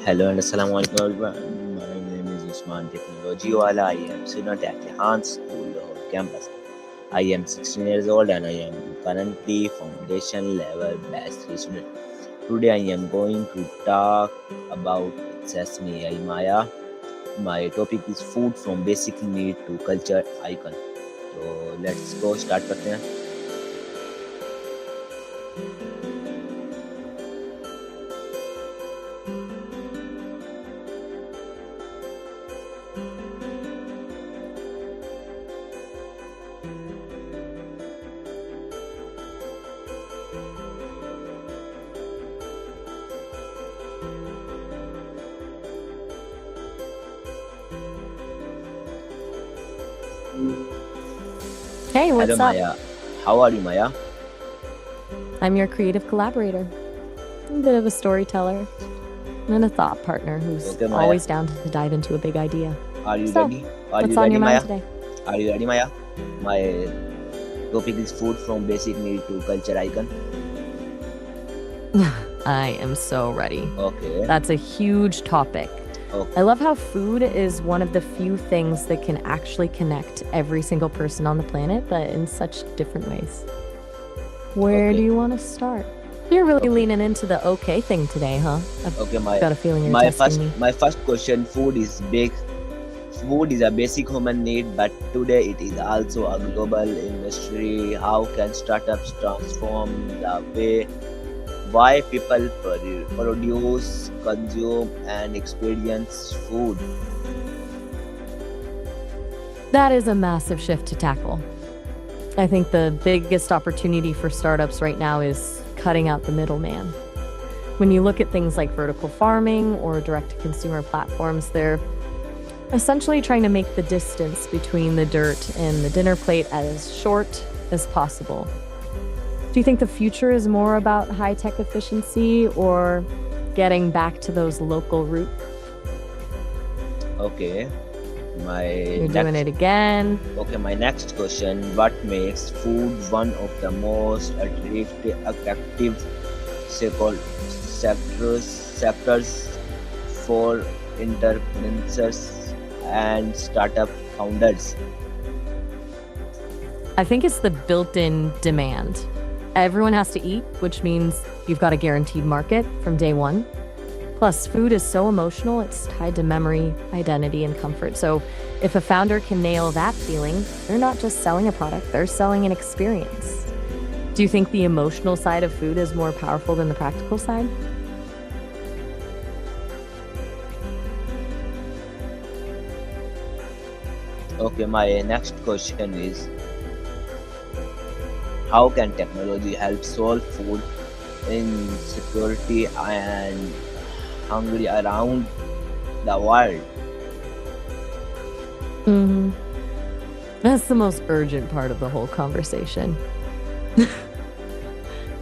Hello and assalamu alaikum everyone. My name is Usman Technology Wala. I am student at Jahan School campus. I am 16 years old and I am currently foundation level bachelor student. Today I am going to talk about Sesame AI Maya. My topic is food from basic need to culture icon. So let's go start करते हैं. Hey, Hello what's up? Maya. How are you Maya? I'm your creative collaborator, a bit of a storyteller, and a thought partner who's Okay Maya. always down to dive into a big idea. Are you So, ready? Are what's you on ready your Maya? mind today? Are you ready Maya? My topic is food from basic need to culture icon. I am so ready. Okay. That's a huge topic. Okay. I love how food is one of the few things that can actually connect every single person on the planet, but in such different ways. Where do Okay. you want to start? You're really Okay. leaning into the okay thing today, huh? I've Okay. got a feeling you're My testing me. first question. Food is big. Food is a basic human need, but today it is also a global industry. How can startups transform the way why people produce, consume, and experience food? That is a massive shift to tackle. I think the biggest opportunity for startups right now is cutting out the middleman. When you look at things like vertical farming or direct-to-consumer platforms, they're essentially trying to make the distance between the dirt and the dinner plate as short as possible. Do you think the future is more about high-tech efficiency or getting back to those local roots? Okay. You're doing it again. Okay, my next question. What makes food one of the most attractive sectors for entrepreneurs and startup founders? I think it's the built-in demand. Everyone has to eat, which means you've got a guaranteed market from day one. Plus, food is so emotional, it's tied to memory, identity, and comfort. So if a founder can nail that feeling, they're not just selling a product, they're selling an experience. Do you think the emotional side of food is more powerful than the practical side? Okay, my next question is how can technology help solve food insecurity and hungry around the world? That's the most urgent part of the whole conversation. I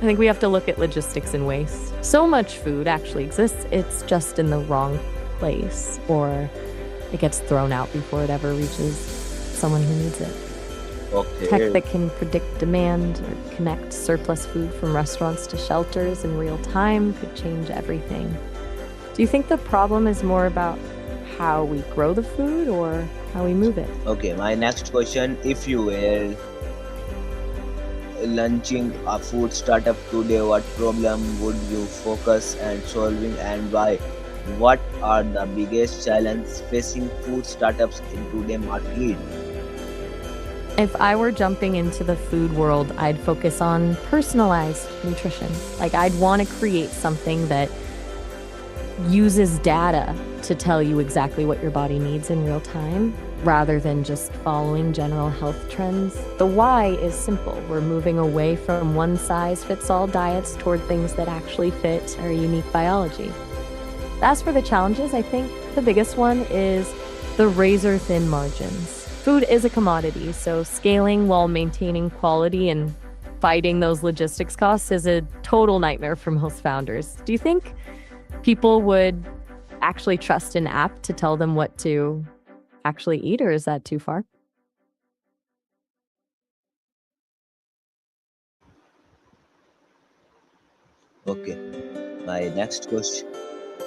think we have to look at logistics and waste. So much food actually exists, it's just in the wrong place, or it gets thrown out before it ever reaches someone who needs it. Okay. Tech that can predict demand or connect surplus food from restaurants to shelters in real time could change everything. Do you think the problem is more about how we grow the food or how we move it? Okay, my next question. If you were launching a food startup today, what problem would you focus on solving and why? What are the biggest challenges facing food startups in today's market? If I were jumping into the food world, I'd focus on personalized nutrition. Like, I'd want to create something that uses data to tell you exactly what your body needs in real time, rather than just following general health trends. The why is simple. We're moving away from one-size-fits-all diets toward things that actually fit our unique biology. As for the challenges, I think the biggest one is the razor-thin margins. Food is a commodity, so scaling while maintaining quality and fighting those logistics costs is a total nightmare for most founders. Do you think people would actually trust an app to tell them what to actually eat, or is that too far? Okay, my next question.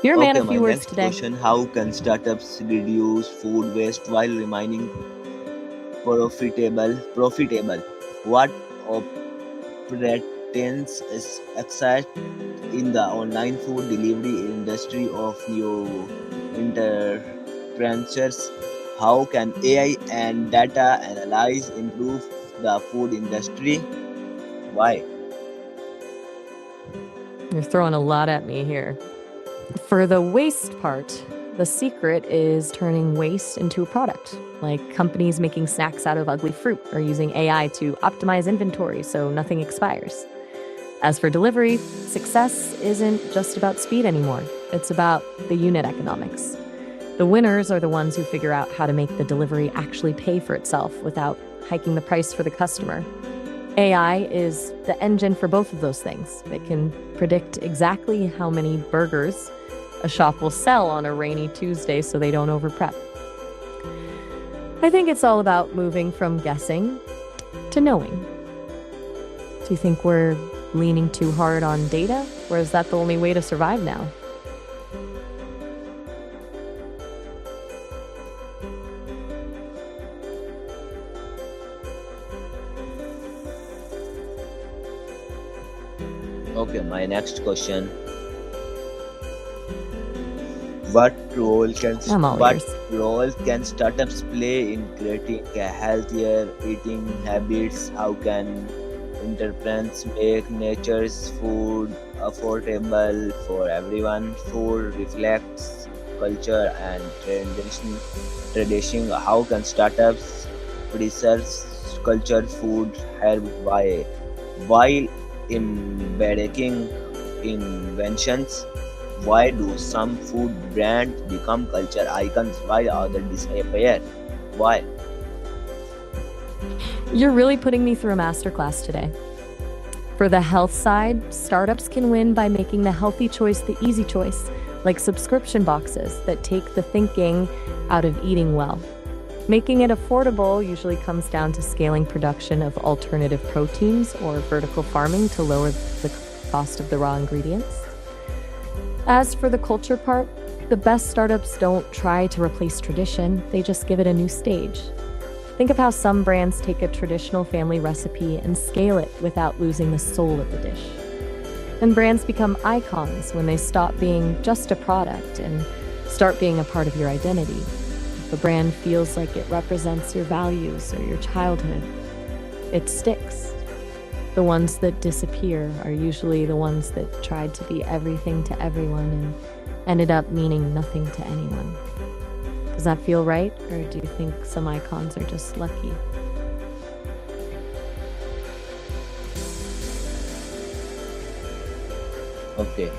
You're a man Okay, of my few words next today. question: how can startups reduce food waste while remaining profitable? What operations is exist in the online food delivery industry of new entrepreneurs? How can AI and data analyze improve the food industry? Why? You're throwing a lot at me here. For the waste part, the secret is turning waste into a product, like companies making snacks out of ugly fruit or using AI to optimize inventory so nothing expires. As for delivery, success isn't just about speed anymore, it's about the unit economics. The winners are the ones who figure out how to make the delivery actually pay for itself without hiking the price for the customer. AI is the engine for both of those things. It can predict exactly how many burgers a shop will sell on a rainy Tuesday so they don't overprep. I think it's all about moving from guessing to knowing. Do you think we're leaning too hard on data, or is that the only way to survive now? Okay, my next question: What role can I'm all what ears. role can startups play in creating a healthier eating habits? How can entrepreneurs make nature's food affordable for everyone? Food reflects culture and tradition. How can startups preserve culture food here while embedding inventions? Why do some food brands become culture icons while others disappear? Why? You're really putting me through a masterclass today. For the health side, startups can win by making the healthy choice the easy choice, like subscription boxes that take the thinking out of eating well. Making it affordable usually comes down to scaling production of alternative proteins or vertical farming to lower the cost of the raw ingredients. As for the culture part, the best startups don't try to replace tradition, they just give it a new stage. Think of how some brands take a traditional family recipe and scale it without losing the soul of the dish. And brands become icons when they stop being just a product and start being a part of your identity. If a brand feels like it represents your values or your childhood, it sticks. The ones that disappear are usually the ones that tried to be everything to everyone and ended up meaning nothing to anyone. Does that feel right, or do you think some icons are just lucky? Okay.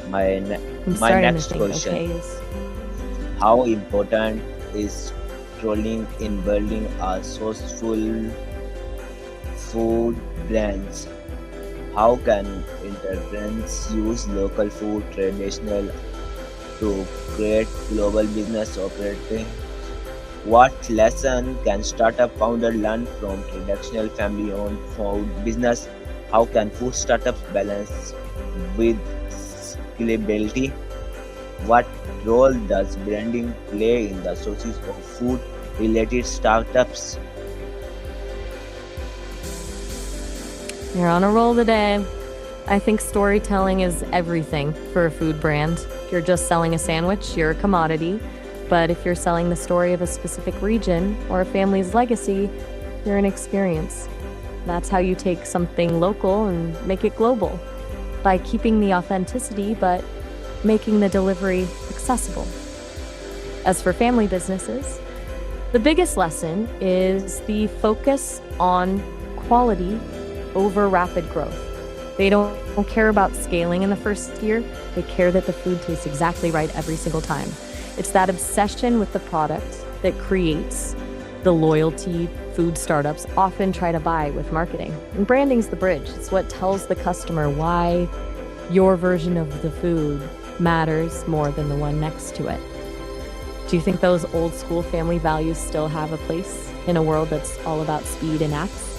My ne- I'm my starting to next think question: okay is How important is trolling in building a sourceful food brands? How can entrepreneurs use local food traditional to create global business operating? What lesson can startup founder learn from traditional family-owned food business? How can food startups balance with scalability? What role does branding play in the success of food-related startups? you're on a roll today. I think storytelling is everything for a food brand. If you're just selling a sandwich, you're a commodity. But if you're selling the story of a specific region or a family's legacy, you're an experience. That's how you take something local and make it global, by keeping the authenticity but making the delivery accessible. As for family businesses, the biggest lesson is the focus on quality over rapid growth. They don't care about scaling in the first year, they care that the food tastes exactly right every single time. It's that obsession with the product that creates the loyalty food startups often try to buy with marketing. And branding's the bridge. It's what tells the customer why your version of the food matters more than the one next to it. Do you think those old school family values still have a place in a world that's all about speed and acts?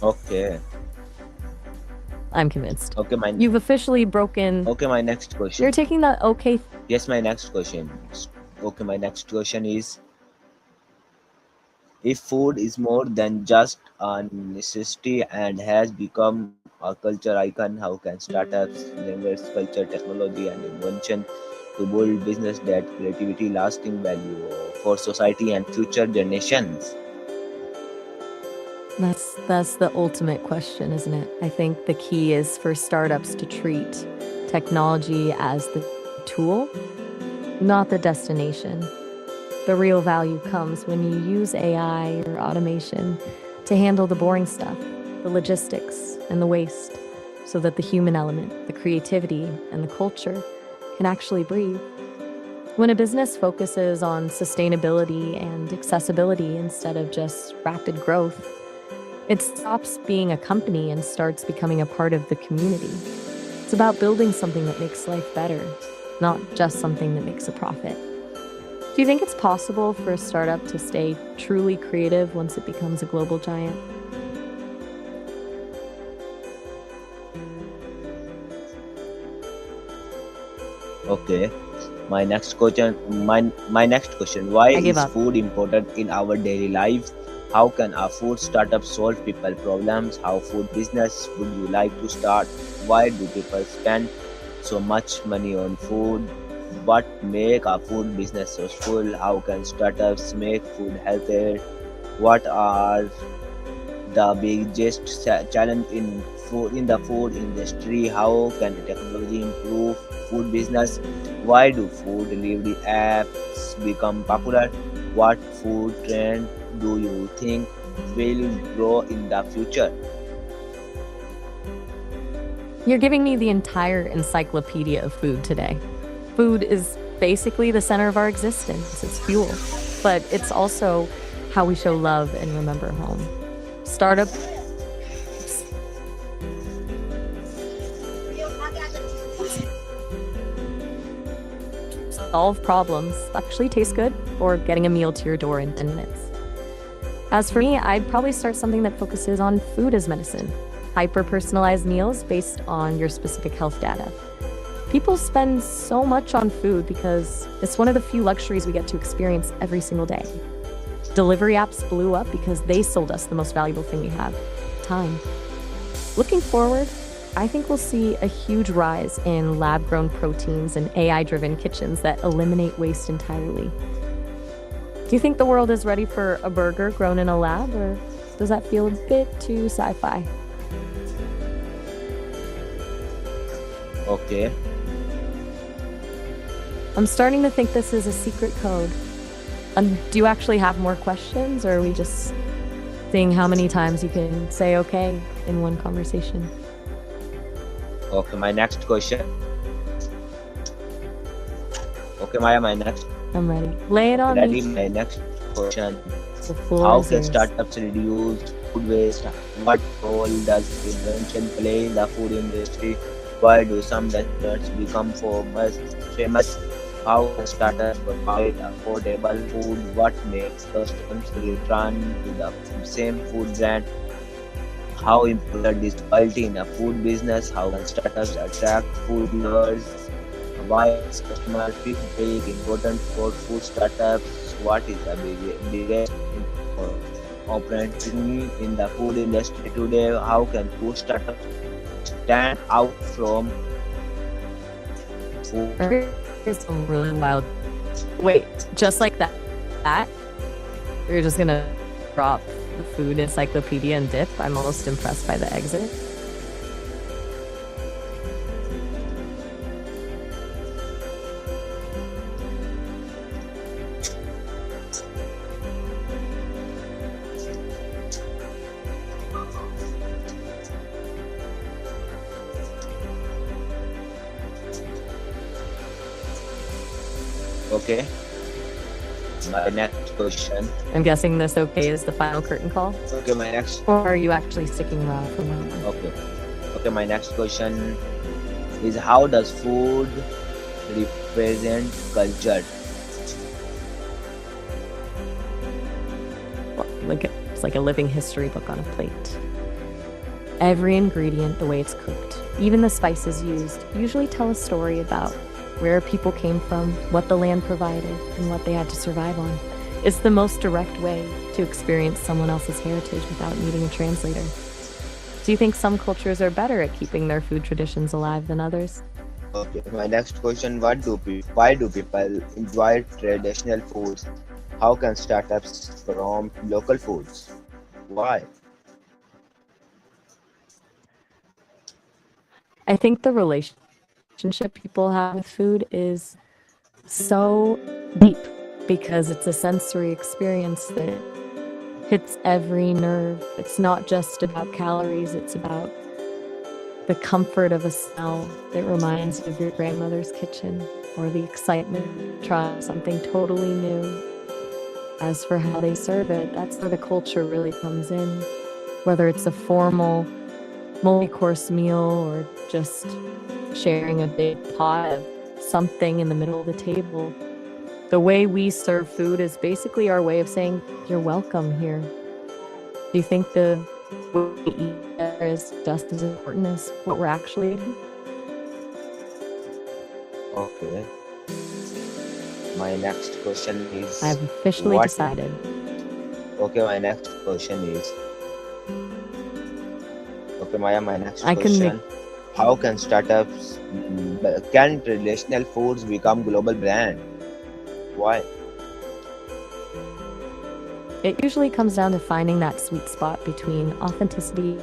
Okay. I'm convinced. Okay, my You've officially broken. okay, my next You're question. taking the okay. Yes, my next question. Okay, my next question is, if food is more than just a necessity and has become a culture icon, how can startups leverage culture, technology, and invention to build business that creativity, lasting value for society and future generations? That's the ultimate question, isn't it? I think the key is for startups to treat technology as the tool, not the destination. The real value comes when you use AI or automation to handle the boring stuff, the logistics and the waste, so that the human element, the creativity, and the culture can actually breathe. When a business focuses on sustainability and accessibility instead of just rapid growth, it stops being a company and starts becoming a part of the community. It's about building something that makes life better, not just something that makes a profit. Do you think it's possible for a startup to stay truly creative once it becomes a global giant? Okay. My next question. Why I give is up. food important in our daily lives? How can a food startup solve people problems? How food business would you like to start? Why do people spend so much money on food? What make a food business successful? How can startups make food healthier? What are the biggest challenge in the food industry? How can technology improve food business? Why do food delivery apps become popular? What food trend do you think will grow in the future? You're giving me the entire encyclopedia of food today. Food is basically the center of our existence. It's fuel, but it's also how we show love and remember home. Startups solve problems, actually taste good, or getting a meal to your door in 10 minutes. As for me, I'd probably start something that focuses on food as medicine, hyper personalized meals based on your specific health data. People spend so much on food because it's one of the few luxuries we get to experience every single day. Delivery apps blew up because they sold us the most valuable thing we have: time. Looking forward, I think we'll see a huge rise in lab grown proteins and AI driven kitchens that eliminate waste entirely. Do you think the world is ready for a burger grown in a lab, or does that feel a bit too sci fi? Okay. I'm starting to think this is a secret code. Do you actually have more questions, or are we just seeing how many times you can say okay in one conversation? Okay, my next question. Okay, Maya, my next I'm ready. Lay it on ready. me. My next question. The floor How is can yours. startups reduce food waste? What role does invention play in the food industry? Why do some restaurants become famous? How can startups provide affordable food? What makes customers return to the same food brand? How important is quality in a food business? How can startups attract food lovers? Why is customer feedback important for food startups? What is the biggest opportunity in the food industry today? How can food startups stand out from food? Here's some really wild. Wait, just like that? That? You're just gonna drop the food encyclopedia and dip? I'm almost impressed by the exit. Okay. My next question. I'm guessing this okay is the final curtain call? Okay, my next. Or are you actually sticking around for one more? Okay. Okay, my next question is, how does food represent culture? Well, like it's like a living history book on a plate. Every ingredient, the way it's cooked, even the spices used, usually tell a story about where people came from, what the land provided, and what they had to survive on. It's the most direct way to experience someone else's heritage without needing a translator. Do you think some cultures are better at keeping their food traditions alive than others? Okay, my next question: why do people enjoy traditional foods? How can startups from local foods? Why? I think the relationship people have with food is so deep because it's a sensory experience that hits every nerve. It's not just about calories, it's about the comfort of a smell that reminds you of your grandmother's kitchen or the excitement of trying something totally new. As for how they serve it, that's where the culture really comes in. Whether it's a formal multi-course meal or just sharing a big pot of something in the middle of the table, the way we serve food is basically our way of saying, "You're welcome here." Do you think the way we eat there is just as important as what we're actually eating? Okay, my next question is I've officially what? decided. Okay, my next question is okay, Maya. My next I can make question: how can can traditional foods become global brand? Why? it usually comes down to finding that sweet spot between authenticity.